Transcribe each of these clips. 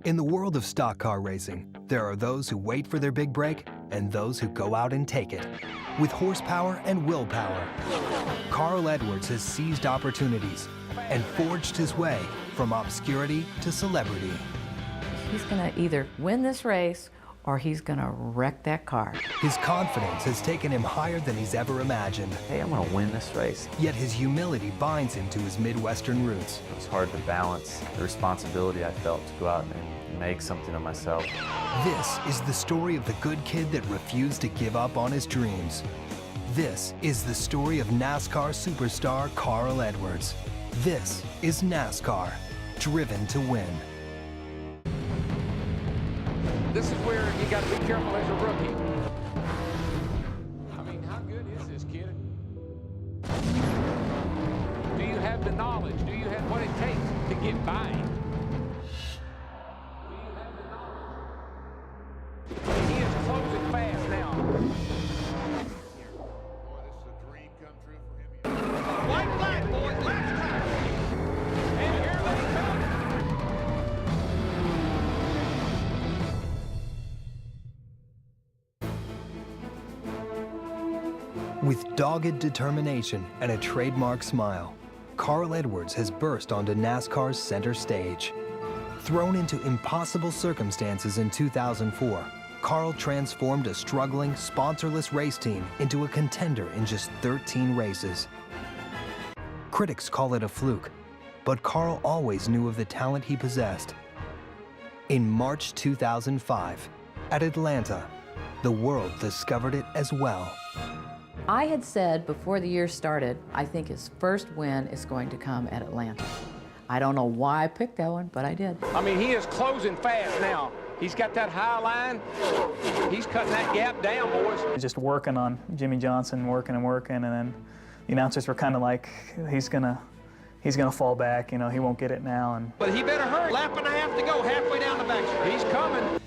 In the world of stock car racing, there are those who wait for their big break and those who go out and take it. With horsepower and willpower, Carl Edwards has seized opportunities and forged his way from obscurity to celebrity. He's gonna either win this race or he's gonna wreck that car. His confidence has taken him higher than he's ever imagined. Hey, I'm gonna win this race. Yet his humility binds him to his Midwestern roots. It was hard to balance the responsibility I felt to go out and make something of myself. This is the story of the good kid that refused to give up on his dreams. This is the story of NASCAR superstar Carl Edwards. This is NASCAR, driven to win. This is where you got to be careful as a rookie. I mean, how good is this kid? Do you have the knowledge? Do you have what it takes to get by? Do you have the knowledge? He is closing fast now. Boy, this is a dream come true for him. White flag, boys, last time. And here they come. With dogged determination and a trademark smile, Carl Edwards has burst onto NASCAR's center stage. Thrown into impossible circumstances in 2004, Carl transformed a struggling, sponsorless race team into a contender in just 13 races. Critics call it a fluke, but Carl always knew of the talent he possessed. In March 2005, at Atlanta, the world discovered it as well. I had said before the year started, I think his first win is going to come at Atlanta. I don't know why I picked that one, but I did. I mean, he is closing fast now. He's got that high line. He's cutting that gap down, boys. Just working on Jimmy Johnson, working and working, and then the announcers were kind of like, he's gonna fall back, you know, he won't get it now. And But he better hurry. Lap and a half to go, halfway down the back. He's coming.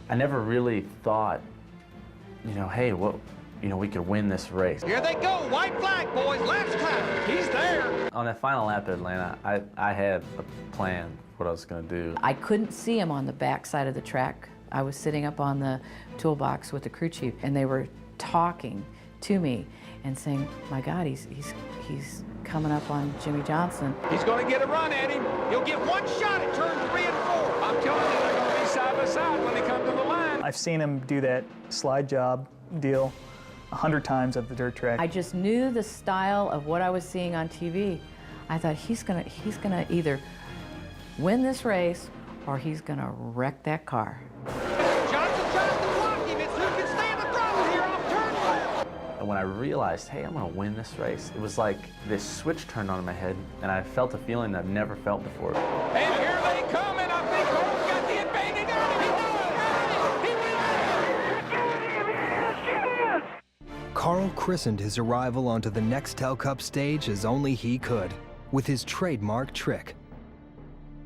I never really thought, you know, hey, well, you know, we could win this race. Here they go, white flag, boys, last time. He's there. On that final lap at Atlanta, I had a plan what I was going to do. I couldn't see him on the back side of the track. I was sitting up on the toolbox with the crew chief, and they were talking to me and saying, my God, he's coming up on Jimmy Johnson. He's going to get a run at him. He'll get one shot at turn 3 and 4. I'm telling you, they're going to be side by side when they come to the line. I've seen him do that slide job deal 100 times at the dirt track. I just knew the style of what I was seeing on TV. I thought he's gonna either win this race or he's gonna wreck that car. Johnson tries to block him. It's who can stay in the throttle here off turn 1. And when I realized, hey, I'm going to win this race, it was like this switch turned on in my head, and I felt a feeling that I've never felt before. And here they come, and I think Cole's got the advantage. He does. Carl christened his arrival onto the Nextel Cup stage as only he could, with his trademark trick.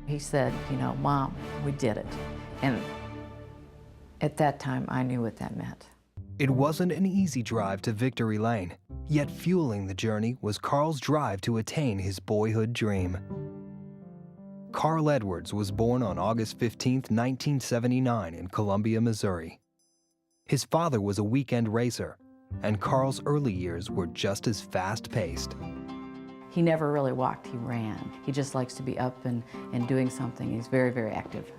He said, you know, Mom, we did it. And at that time, I knew what that meant. It wasn't an easy drive to victory lane, yet fueling the journey was Carl's drive to attain his boyhood dream. Carl Edwards was born on August 15, 1979 in Columbia, Missouri. His father was a weekend racer, and Carl's early years were just as fast-paced. He never really walked, he ran. He just likes to be up and doing something. He's very, very active.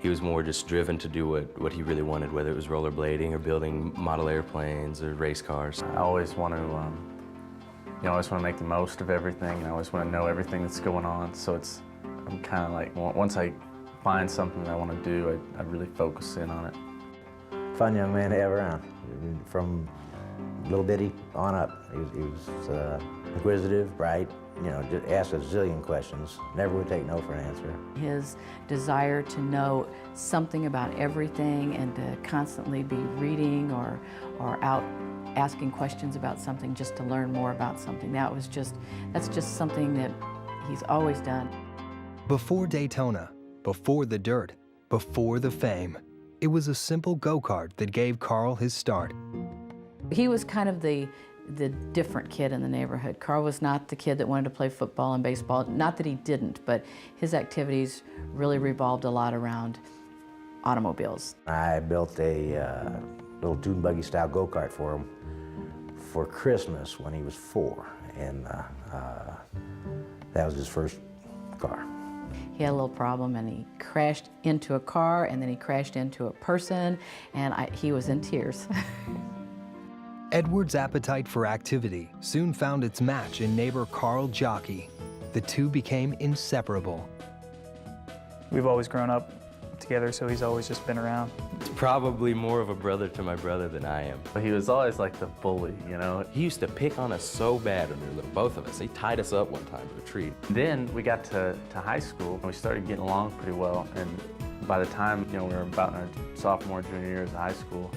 He was more just driven to do what he really wanted, whether it was rollerblading or building model airplanes or race cars. I always want to, you know, I always want to make the most of everything, and I always want to know everything that's going on. So I'm kind of like, once I find something that I want to do, I really focus in on it. Fun young man to have around, from little bitty on up. He was inquisitive, bright, you know, just asked a zillion questions, never would take no for an answer. His desire to know something about everything and to constantly be reading or out asking questions about something just to learn more about something. That's just something that he's always done. Before Daytona, before the dirt, before the fame, it was a simple go-kart that gave Carl his start. He was kind of the different kid in the neighborhood. Carl was not the kid that wanted to play football and baseball. Not that he didn't, but his activities really revolved a lot around automobiles. I built a little dune buggy style go-kart for him for Christmas when he was 4, and that was his first car. He had a little problem and he crashed into a car and then he crashed into a person, and he was in tears. Edward's appetite for activity soon found its match in neighbor Carl Jockey. The two became inseparable. We've always grown up together, so he's always just been around. He's probably more of a brother to my brother than I am. But he was always like the bully, you know? He used to pick on us so bad when we were little, both of us. He tied us up one time to a tree. Then we got to high school, and we started getting along pretty well. And by the time, you know, we were about in our sophomore, junior years of high school,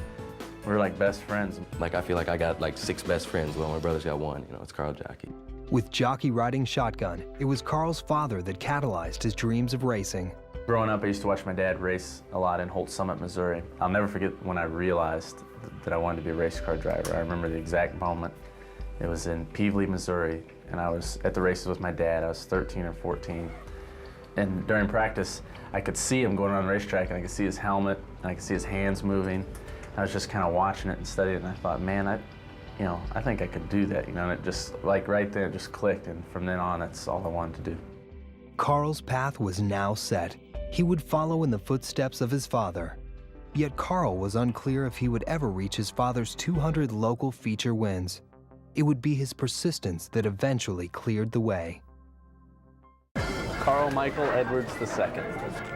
we were like best friends. Like, I feel like I got like 6 best friends, while my brother's got 1. You know, it's Carl Jockey. With Jockey riding shotgun, it was Carl's father that catalyzed his dreams of racing. Growing up, I used to watch my dad race a lot in Holt Summit, Missouri. I'll never forget when I realized that I wanted to be a race car driver. I remember the exact moment. It was in Peevely, Missouri, and I was at the races with my dad. I was 13 or 14. And during practice, I could see him going around the racetrack, and I could see his helmet, and I could see his hands moving. I was just kind of watching it and studying it, and I thought, man, I think I could do that, you know, and it just, like right there, it just clicked, and from then on, that's all I wanted to do. Carl's path was now set. He would follow in the footsteps of his father. Yet Carl was unclear if he would ever reach his father's 200 local feature wins. It would be his persistence that eventually cleared the way. Carl Michael Edwards II.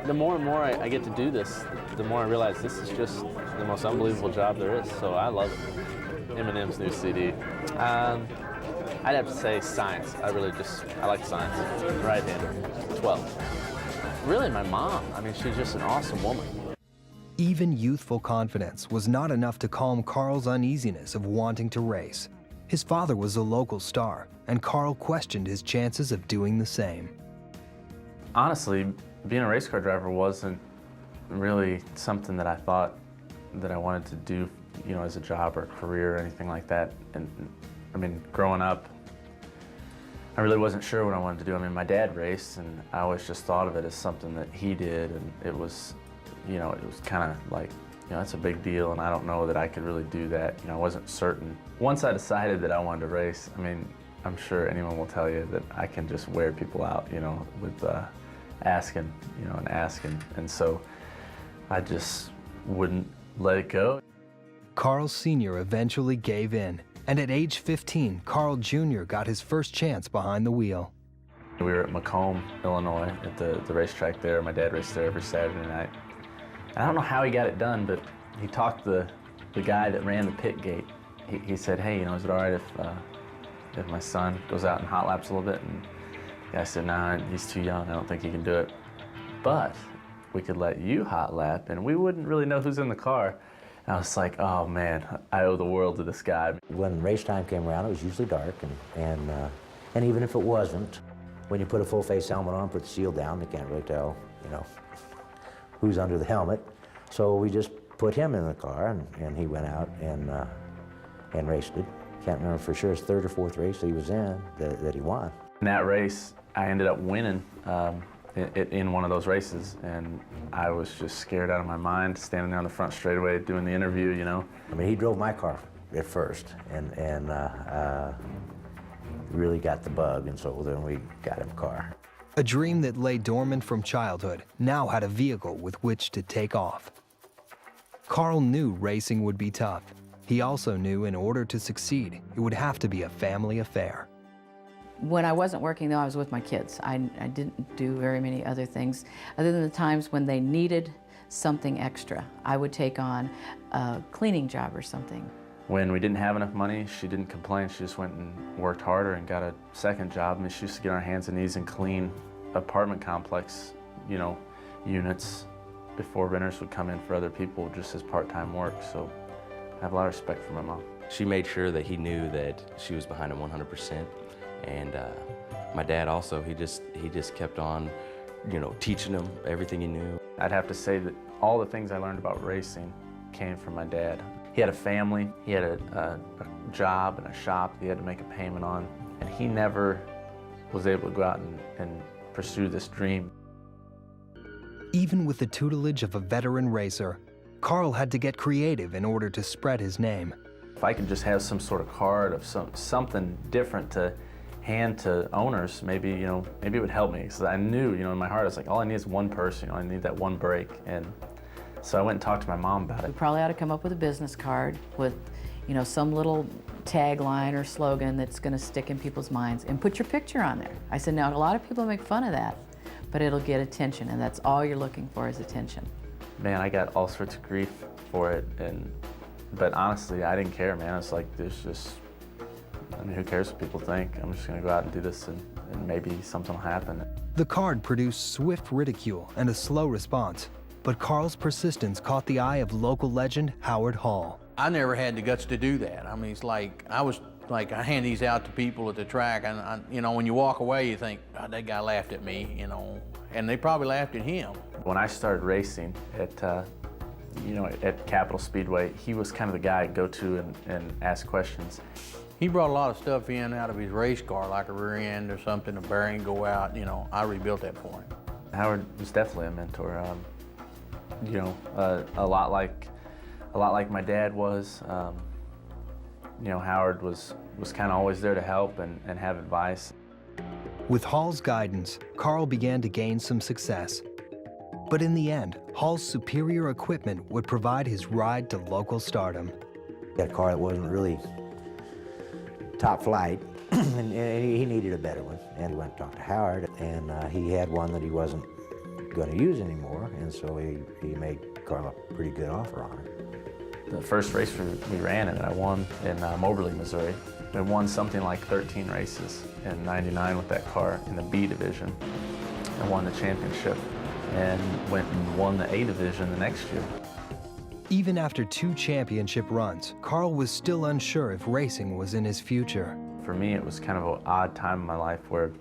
The more and more I get to do this, the more I realize this is just the most unbelievable job there is, so I love it. Eminem's new CD. I'd have to say science. I like science. Right-hander, 12. Really, my mom. I mean, she's just an awesome woman. Even youthful confidence was not enough to calm Carl's uneasiness of wanting to race. His father was a local star, and Carl questioned his chances of doing the same. Honestly, being a race car driver wasn't really something that I thought that I wanted to do, you know, as a job or a career or anything like that. And I mean, growing up, I really wasn't sure what I wanted to do. I mean, my dad raced, and I always just thought of it as something that he did, and it was, you know, it was kind of like, you know, that's a big deal, and I don't know that I could really do that. You know, I wasn't certain. Once I decided that I wanted to race, I mean, I'm sure anyone will tell you that I can just wear people out, you know, with asking, you know, and asking. And so I just wouldn't let it go. Carl Sr. eventually gave in, and at age 15, Carl Jr. got his first chance behind the wheel. We were at Macomb, Illinois, at the racetrack there. My dad raced there every Saturday night. I don't know how he got it done, but he talked the guy that ran the pit gate. He said, hey, you know, is it all right if my son goes out and hot laps a little bit? And the guy said, nah, he's too young. I don't think he can do it. But we could let you hot lap, and we wouldn't really know who's in the car. And I was like, oh man, I owe the world to this guy. When race time came around, it was usually dark, and even if it wasn't, when you put a full-face helmet on, put the shield down, they can't really tell, you know, who's under the helmet. So we just put him in the car, and he went out and raced it. Can't remember for sure, his 3rd or 4th race that he was in that he won. In that race, I ended up winning in one of those races, and I was just scared out of my mind, standing there on the front straightaway doing the interview, you know. I mean, he drove my car at first, and really got the bug, and so then we got him a car. A dream that lay dormant from childhood now had a vehicle with which to take off. Carl knew racing would be tough. He also knew in order to succeed, it would have to be a family affair. When I wasn't working, though, I was with my kids. I didn't do very many other things, other than the times when they needed something extra. I would take on a cleaning job or something. When we didn't have enough money, she didn't complain. She just went and worked harder and got a second job. I mean, she used to get on her hands and knees and clean apartment complex, you know, units before renters would come in for other people just as part-time work. So I have a lot of respect for my mom. She made sure that he knew that she was behind him 100%. And my dad also, he just kept on, you know, teaching him everything he knew. I'd have to say that all the things I learned about racing came from my dad. He had a family, he had a job and a shop that he had to make a payment on, and he never was able to go out and pursue this dream. Even with the tutelage of a veteran racer, Carl had to get creative in order to spread his name. If I could just have some sort of card of something different to hand to owners, maybe, maybe it would help me. Because I knew, in my heart, I was like, all I need is one person, I need that one break. And so I went and talked to my mom about We it. probably ought to come up with a business card with, some little tagline or slogan that's going to stick in people's minds, and put your picture on there. I said, now a lot of people make fun of that, but it'll get attention, and that's all you're looking for is attention. Man, I got all sorts of grief for it, but honestly, I didn't care, man. It's like, who cares what people think? I'm just gonna go out and do this, and maybe something will happen. The card produced swift ridicule and a slow response, but Carl's persistence caught the eye of local legend Howard Hall. I never had the guts to do that. I mean, it's like, I hand these out to people at the track, and when you walk away, you think, oh, that guy laughed at me, and they probably laughed at him. When I started racing at Capitol Speedway, he was kind of the guy I'd go to and ask questions. He brought a lot of stuff in out of his race car, like a rear end or something, a bearing go out. I rebuilt that for him. Howard was definitely a mentor. A lot like my dad was. Howard was kind of always there to help and have advice. With Hall's guidance, Carl began to gain some success. But in the end, Hall's superior equipment would provide his ride to local stardom. Got a car that wasn't really top flight, and he needed a better one. And we went and talked to Howard, and he had one that he wasn't going to use anymore, and so he made Carl a pretty good offer on it. The first race we ran it, I won in Moberly, Missouri. We won something like 13 races in '99 with that car in the B division. I won the championship and went and won the A division the next year. Even after 2 championship runs, Carl was still unsure if racing was in his future. For me, it was kind of an odd time in my life where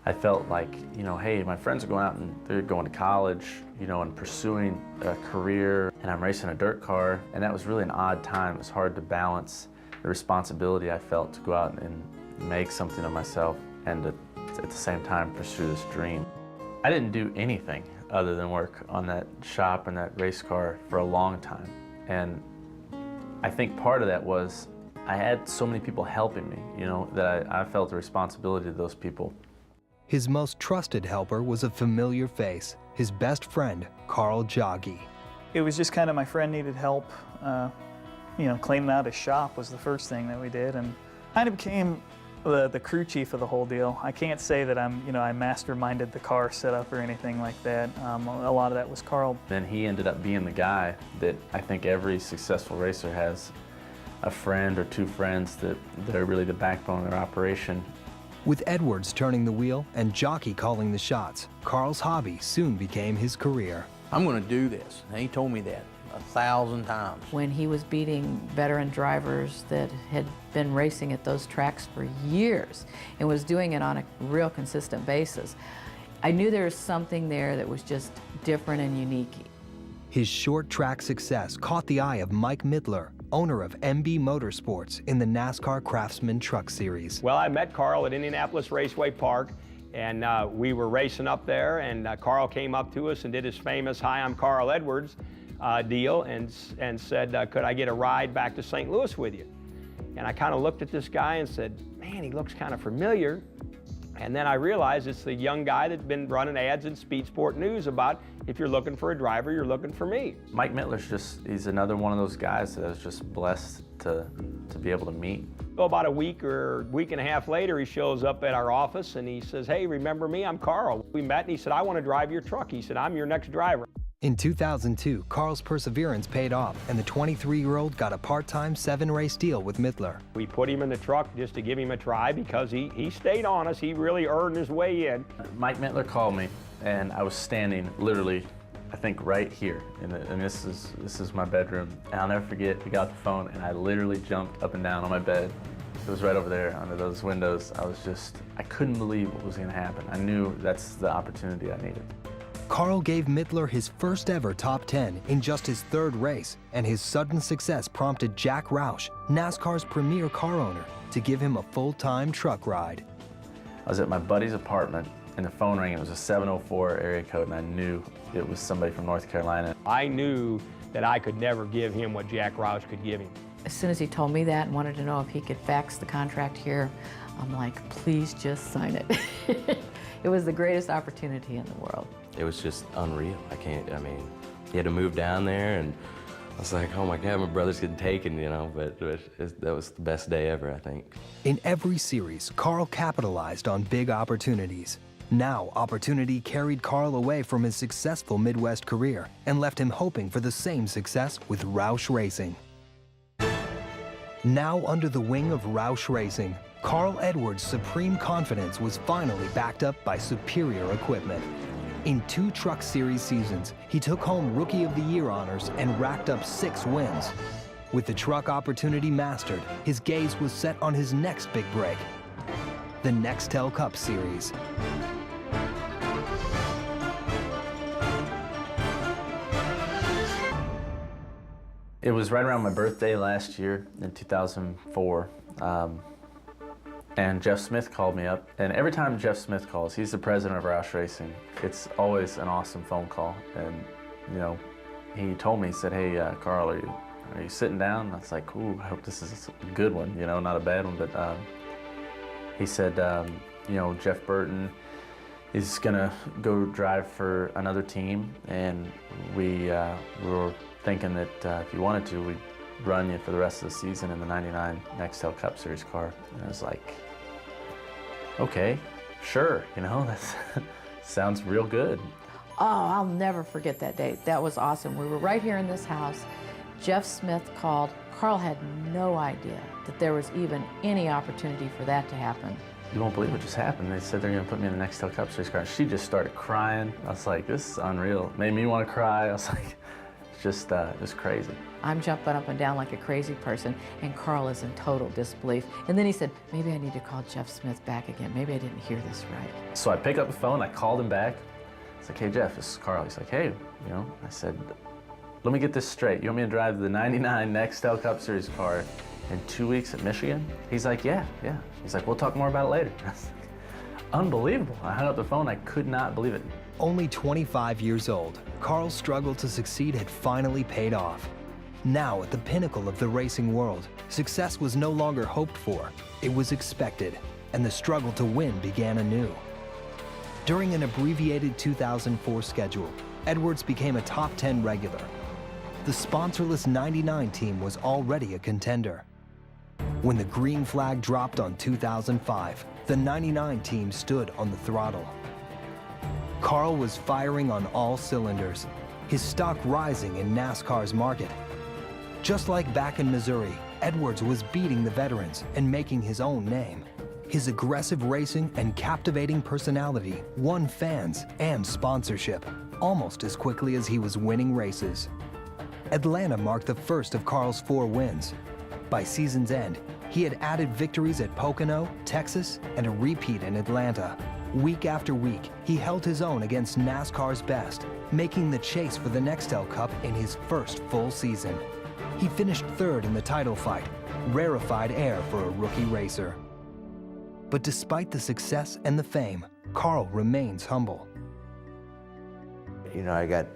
I felt like, hey, my friends are going out and they're going to college, and pursuing a career, and I'm racing a dirt car, and that was really an odd time. It was hard to balance the responsibility I felt to go out and make something of myself and to, at the same time, pursue this dream. I didn't do anything other than work on that shop and that race car for a long time. And I think part of that was I had so many people helping me, that I felt the responsibility to those people. His most trusted helper was a familiar face, his best friend, Carl Jogge. It was just kind of my friend needed help. Cleaning out his shop was the first thing that we did, and kind of became the crew chief of the whole deal. I can't say that I masterminded the car setup or anything like that. A lot of that was Carl. Then he ended up being the guy that I think every successful racer has, a friend or 2 friends that are really the backbone of their operation. With Edwards turning the wheel and Jogge calling the shots, Carl's hobby soon became his career. I'm going to do this, and he told me that 1,000 times. When he was beating veteran drivers that had been racing at those tracks for years and was doing it on a real consistent basis, I knew there was something there that was just different and unique. His short track success caught the eye of Mike Midler, owner of MB Motorsports in the NASCAR Craftsman Truck Series. Well, I met Carl at Indianapolis Raceway Park, and we were racing up there, and Carl came up to us and did his famous "Hi, I'm Carl Edwards" deal, and said, could I get a ride back to St. Louis with you? And I kind of looked at this guy and said, man, he looks kind of familiar. And then I realized it's the young guy that's been running ads in Speed Sport News about, if you're looking for a driver, you're looking for me. Mike Midler's he's another one of those guys that I was just blessed to be able to meet. So about a week or week and a half later, he shows up at our office and he says, hey, remember me? I'm Carl. We met and he said, I want to drive your truck. He said, I'm your next driver. In 2002, Carl's perseverance paid off, and the 23-year-old got a part-time 7-race deal with Midler. We put him in the truck just to give him a try because he stayed on us. He really earned his way in. Mike Midler called me, and I was standing literally, I think, right here. And this is my bedroom. And I'll never forget, we got the phone, and I literally jumped up and down on my bed. It was right over there under those windows. I couldn't believe what was going to happen. I knew that's the opportunity I needed. Carl gave Midler his first ever top 10 in just his 3rd race, and his sudden success prompted Jack Roush, NASCAR's premier car owner, to give him a full-time truck ride. I was at my buddy's apartment and the phone rang. It was a 704 area code, and I knew it was somebody from North Carolina. I knew that I could never give him what Jack Roush could give him. As soon as he told me that and wanted to know if he could fax the contract here, I'm like, please just sign it. It was the greatest opportunity in the world. It was just unreal. I mean, he had to move down there, and I was like, oh my God, my brother's getting taken, you know, but that was the best day ever, I think. In every series, Carl capitalized on big opportunities. Now, opportunity carried Carl away from his successful Midwest career and left him hoping for the same success with Roush Racing. Now under the wing of Roush Racing, Carl Edwards' supreme confidence was finally backed up by superior equipment. In 2 Truck Series seasons, he took home Rookie of the Year honors and racked up 6 wins. With the truck opportunity mastered, his gaze was set on his next big break, the Nextel Cup Series. It was right around my birthday last year in 2004. And Jeff Smith called me up, and every time Jeff Smith calls, he's the president of Roush Racing, it's always an awesome phone call. And you know, he told me, he said, hey Carl, are you sitting down? And I was like, ooh, I hope this is a good one, you know, not a bad one. But he said, you know, Jeff Burton is gonna go drive for another team, and we were thinking that if you wanted to, we'd run you for the rest of the season in the '99 Nextel Cup Series car. And I was like, okay, sure, you know, that sounds real good. Oh, I'll never forget that day. That was awesome. We were right here in this house. Jeff Smith called. Carl had no idea that there was even any opportunity for that to happen. You won't believe what just happened. They said they're gonna put me in the Nextel Cup Series car. She just started crying. I was like, this is unreal. Made me want to cry. I was like, it's just crazy. I'm jumping up and down like a crazy person, and Carl is in total disbelief. And then he said, maybe I need to call Jeff Smith back again. Maybe I didn't hear this right. So I pick up the phone, I called him back. I was like, hey Jeff, this is Carl. He's like, hey, you know, I said, let me get this straight. You want me to drive the '99 Nextel Cup Series car in 2 weeks at Michigan? He's like, yeah. He's like, we'll talk more about it later. I was like, unbelievable. I hung up the phone, I could not believe it. Only 25 years old, Carl's struggle to succeed had finally paid off. Now at the pinnacle of the racing world, success was no longer hoped for, it was expected, and the struggle to win began anew. During an abbreviated 2004 schedule, Edwards became a top 10 regular. The sponsorless '99 team was already a contender. When the green flag dropped on 2005, the '99 team stood on the throttle. Carl was firing on all cylinders, his stock rising in NASCAR's market. Just like back in Missouri, Edwards was beating the veterans and making his own name. His aggressive racing and captivating personality won fans and sponsorship almost as quickly as he was winning races. Atlanta marked the first of Carl's 4 wins. By season's end, he had added victories at Pocono, Texas, and a repeat in Atlanta. Week after week, he held his own against NASCAR's best, making the chase for the Nextel Cup in his first full season. He finished 3rd in the title fight, rarefied air for a rookie racer. But despite the success and the fame, Carl remains humble. You know, I got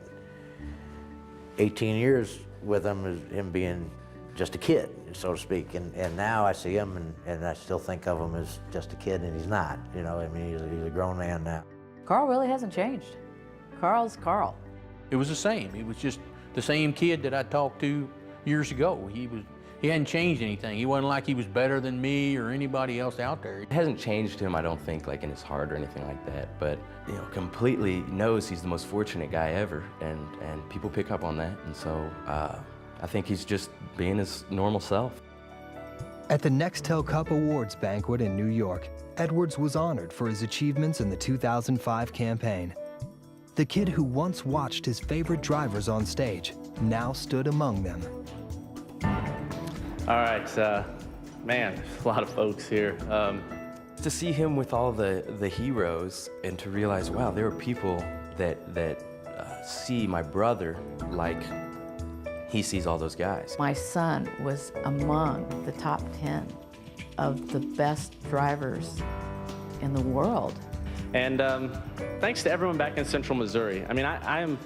18 years with him as him being just a kid, so to speak. And now I see him and I still think of him as just a kid, and he's not. You know, I mean, he's a grown man now. Carl really hasn't changed. Carl's Carl. It was the same. He was just the same kid that I talked to years ago. He hadn't changed anything. He wasn't like he was better than me or anybody else out there. It hasn't changed him, I don't think, like in his heart or anything like that, but you know, completely knows he's the most fortunate guy ever, and people pick up on that, and so I think he's just being his normal self. At the Nextel Cup Awards banquet in New York, Edwards was honored for his achievements in the 2005 campaign. The kid who once watched his favorite drivers on stage now stood among them. All right, man, a lot of folks here. To see him with all the heroes and to realize, wow, there are people that see my brother like he sees all those guys. My son was among the top 10 of the best drivers in the world. And thanks to everyone back in Central Missouri. I mean, I am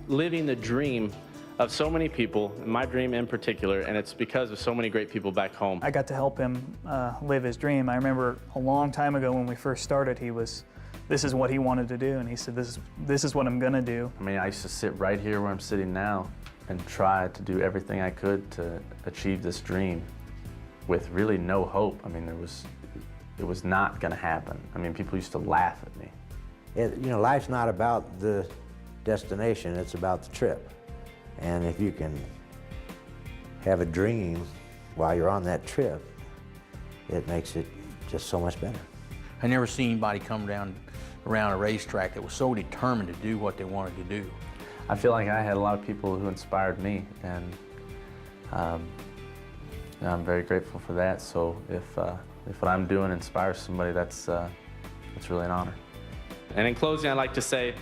living the dream of so many people, my dream in particular, and it's because of so many great people back home. I got to help him live his dream. I remember a long time ago when we first started, this is what he wanted to do, and he said, this is what I'm gonna do. I mean, I used to sit right here where I'm sitting now and try to do everything I could to achieve this dream with really no hope. I mean, it was not gonna happen. I mean, people used to laugh at me. You know, life's not about the destination, it's about the trip. And if you can have a dream while you're on that trip, it makes it just so much better. I never seen anybody come around a racetrack that was so determined to do what they wanted to do. I feel like I had a lot of people who inspired me, and I'm very grateful for that. So if what I'm doing inspires somebody, that's really an honor. And in closing, I'd like to say,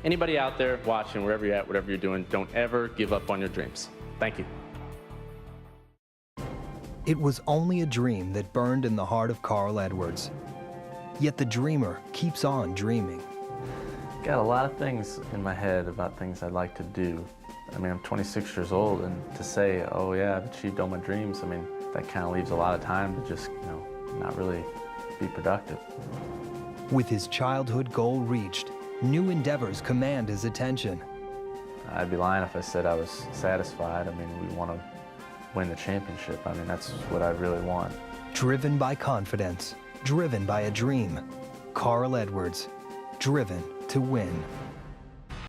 anybody out there watching, wherever you're at, whatever you're doing, don't ever give up on your dreams. Thank you. It was only a dream that burned in the heart of Carl Edwards. Yet the dreamer keeps on dreaming. Got a lot of things in my head about things I'd like to do. I mean, I'm 26 years old, and to say, oh yeah, I've achieved all my dreams, I mean, that kind of leaves a lot of time to just, you know, not really be productive. With his childhood goal reached, new endeavors command his attention. I'd be lying if I said I was satisfied. I mean, we want to win the championship. I mean, that's what I really want. Driven by confidence, driven by a dream, Carl Edwards, driven to win.